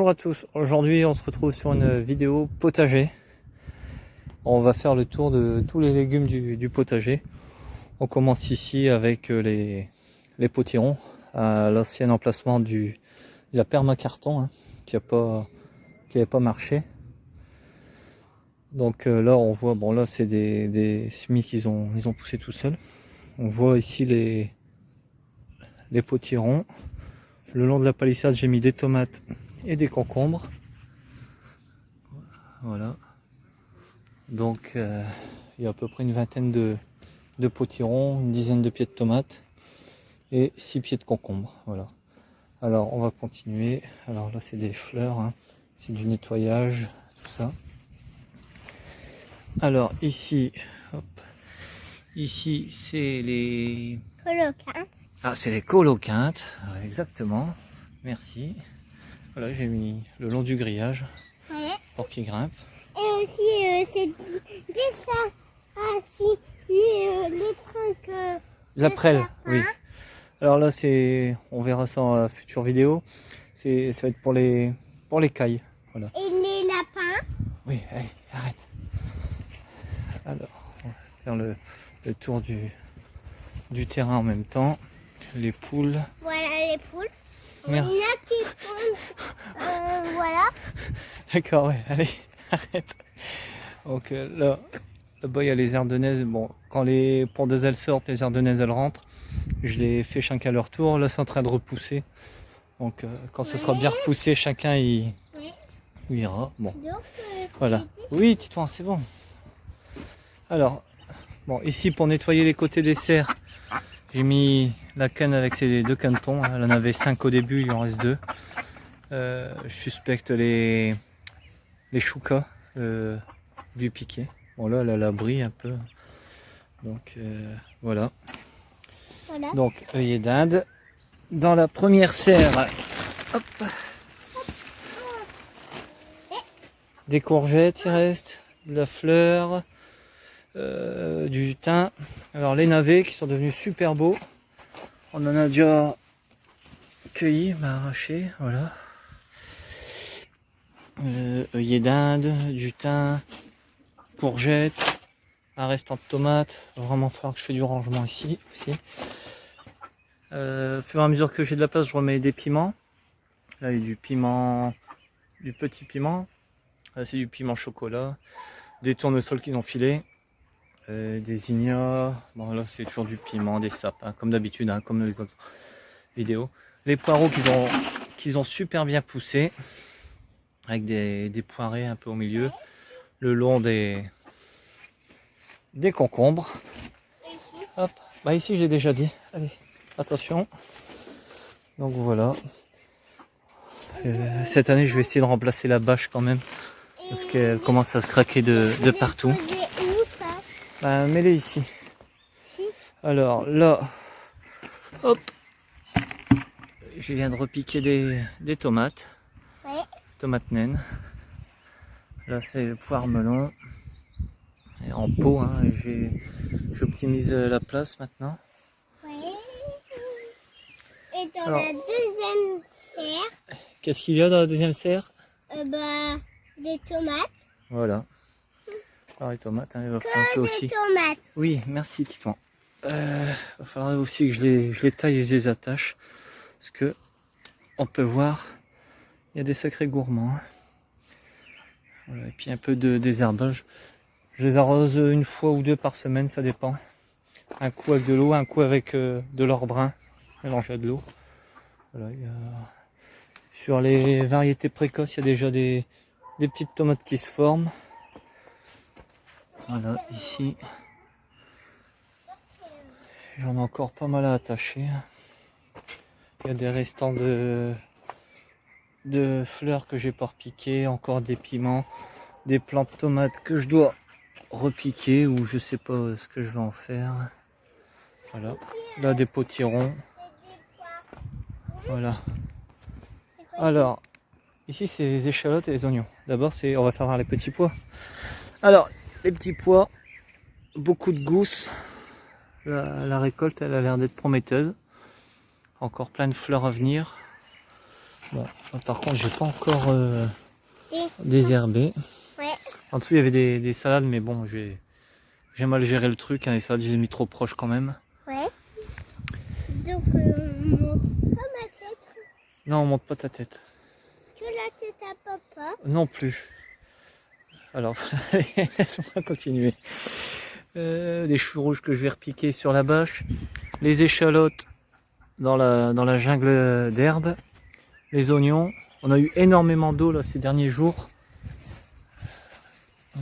Bonjour à tous, aujourd'hui on se retrouve sur une vidéo potager. On va faire le tour de tous les légumes du potager. On commence ici avec les potirons, à l'ancien emplacement de la permacarton hein, qui n'avait pas marché. Donc là on voit, bon là c'est des semis ils ont poussé tout seuls. On voit ici les potirons. Le long de la palissade j'ai mis des tomates et des concombres. Voilà. Donc il y a à peu près une vingtaine de potirons, une dizaine de pieds de tomates et 6 pieds de concombres. Voilà. Alors on va continuer. Alors là c'est des fleurs, hein. C'est du nettoyage, tout ça. Alors ici, hop, ici c'est les coloquintes. Ah, c'est les coloquintes, exactement. Merci. Voilà, j'ai mis le long du grillage Ouais. pour qu'ils grimpent. Et aussi, c'est des ça. Ah, si, les trucs. La de prêle, sapin. oui. Alors là, on verra ça dans la future vidéo. Ça va être pour les cailles. Voilà. Et les lapins. Oui, allez, arrête. Alors, on va faire le tour du terrain en même temps. Les poules. Voilà les poules. Merde. Il y en a qui font. Voilà. D'accord, ouais, allez, arrête. Donc là-bas, il y a les ardennaises. Bon, quand les pondeuses elles sortent, les ardennaises elles rentrent. Je les fais chacun à leur tour. Là, c'est en train de repousser. Donc, quand ce sera bien repoussé, chacun il ira. Bon, Donc, voilà. Oui, Titouan, c'est bon. Alors, bon, ici pour nettoyer les côtés des serres, j'ai mis la canne avec ces deux canetons. Elle en avait 5 au début, il en reste 2. Je suspecte les choucas du piquet. Bon, là, elle a l'abri un peu. Donc, voilà. voilà. Donc, œillet d'Inde. Dans la première serre, hop, des courgettes, il reste, de la fleur, du thym. Alors les navets qui sont devenus super beaux. On en a déjà cueilli, arraché, voilà. Œillet d'Inde, du thym, courgettes, un restant de tomates. Il va vraiment falloir que je fasse du rangement ici aussi. Au fur et à mesure que j'ai de la place, je remets des piments. Là, il y a du piment, du petit piment. Là, c'est du piment chocolat. Des tournesols qu'ils ont filés. Des ignas. Bon, là, c'est toujours du piment, des sapins, comme d'habitude, hein, comme dans les autres vidéos. Les poireaux qu'ils ont super bien poussés. Avec des poirées un peu au milieu. Le long des concombres. Ici. Hop. Bah, ici, je l'ai déjà dit. Allez, attention. Donc, voilà. Cette année, je vais essayer de remplacer la bâche quand même. Parce qu'elle commence à se craquer de partout. Où ça? Bah, mets-les ici. Si. Alors là, hop, je viens de repiquer des tomates. Ouais. Tomates naines. Là, c'est le poire melon. Et en pot, hein, j'optimise la place maintenant. Ouais. Et dans Alors. la deuxième serre, Qu'est-ce qu'il y a dans la deuxième serre? des tomates. Voilà. Alors les tomates, hein, il va falloir que Des aussi. tomates. Oui, merci Titouan. Il va falloir aussi que je les taille et je les attache. Parce que on peut voir, il y a des sacrés gourmands. Hein. Voilà, et puis un peu de désherbage. Je les arrose une fois ou deux par semaine, ça dépend. Un coup avec de l'eau, un coup avec de l'or brun mélangé à de l'eau. Voilà, sur les variétés précoces, il y a déjà des petites tomates qui se forment. Voilà, ici. J'en ai encore pas mal à attacher. Il y a des restants de fleurs que j'ai pas repiquées, encore des piments, des plants de tomates que je dois repiquer ou je sais pas ce que je vais en faire. Voilà, là des potirons. Voilà. Alors, ici c'est les échalotes et les oignons. D'abord, on va faire les petits pois. Alors, les petits pois, beaucoup de gousses. La récolte, elle a l'air d'être prometteuse. Encore plein de fleurs à venir. Bon, par contre, j'ai pas encore Et- désherbé. Ouais. En dessous, il y avait des salades, mais bon, j'ai mal géré le truc. Hein, les salades, je les ai mis trop proches quand même. Ouais. Donc, on monte pas ma tête. Non, on monte pas ta tête. Que la tête à papa. Non plus. Alors, laisse-moi continuer. Des choux rouges que je vais repiquer sur la bâche. Les échalotes dans la jungle d'herbe. Les oignons. On a eu énormément d'eau là ces derniers jours.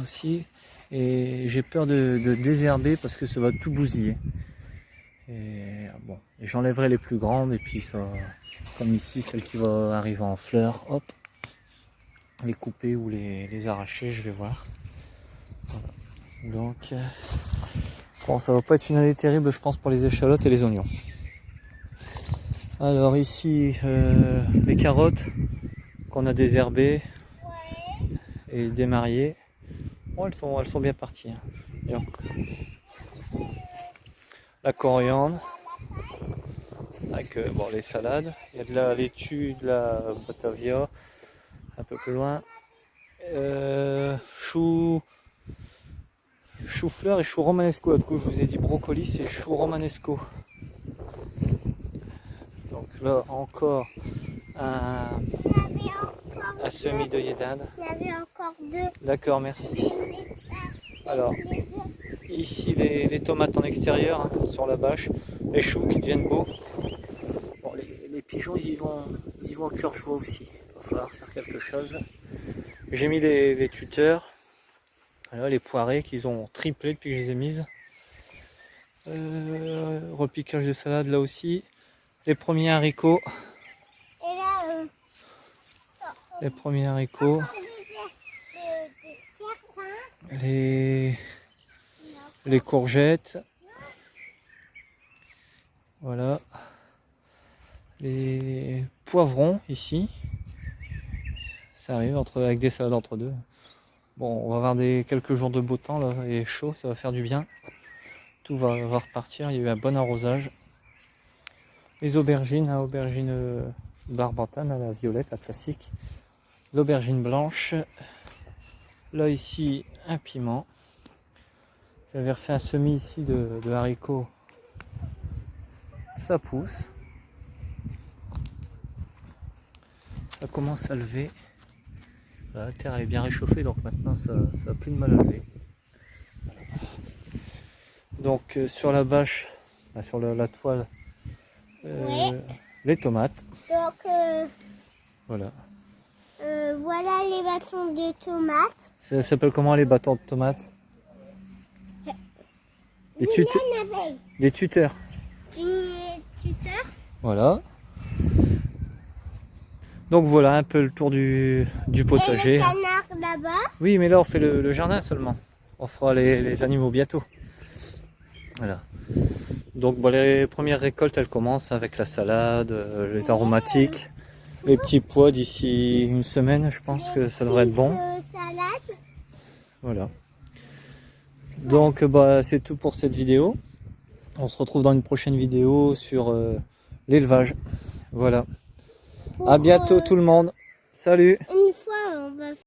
Aussi. Et j'ai peur de désherber parce que ça va tout bousiller. Et bon, j'enlèverai les plus grandes et puis ça, comme ici, celle qui va arriver en fleurs, hop, les couper ou les arracher, je vais voir. Voilà. Donc, bon, ça va pas être une année terrible, je pense, pour les échalotes et les oignons. Alors ici, les carottes qu'on a désherbées et démariées. Bon, elles sont bien parties. Hein. Donc, la coriandre, avec bon, les salades. Il y a de la laitue, de la batavia, un peu plus loin. Chou-fleur et chou romanesco. Du coup, je vous ai dit brocoli, c'est chou romanesco. Donc là, encore un semis d'œillet d'Inde. Il y avait encore deux. D'accord, merci. Alors, ici les tomates en extérieur, hein, sur la bâche, les choux qui deviennent beaux. Bon, les pigeons, ils y vont en cœur joie aussi. Il va falloir faire quelque chose. J'ai mis les tuteurs, voilà, les poirées qu'ils ont triplé depuis que je les ai mises. Repiquage de salade là aussi. Les premiers haricots. Et là, Les premiers haricots. des serpents. Les courgettes. Voilà. Les poivrons ici. Ça arrive avec des salades entre deux. Bon, on va avoir quelques jours de beau temps là, et chaud, ça va faire du bien. Tout va repartir, il y a eu un bon arrosage. Les aubergines, hein, aubergine barbantane, à la violette, la classique. L'aubergine blanche. Là ici, un piment. J'avais refait un semis ici de haricots. Ça pousse. Ça commence à lever. La terre elle est bien réchauffée, donc maintenant ça a plus de mal à lever. Voilà. Donc sur la bâche, sur la toile, les tomates. Donc, Voilà. voilà les bâtons de tomates. Ça s'appelle comment les bâtons de tomates? Des tuteurs. Des tuteurs. Voilà. Donc voilà un peu le tour du potager. Et le canard là-bas. Oui, mais là on fait le jardin seulement. On fera les animaux bientôt. Voilà. Donc bon, les premières récoltes elles commencent avec la salade, les aromatiques, les petits pois d'ici une semaine, je pense que ça devrait être bon. Salade. Voilà. Donc bah, c'est tout pour cette vidéo. On se retrouve dans une prochaine vidéo sur l'élevage. Voilà. À bientôt tout le monde. Salut. Une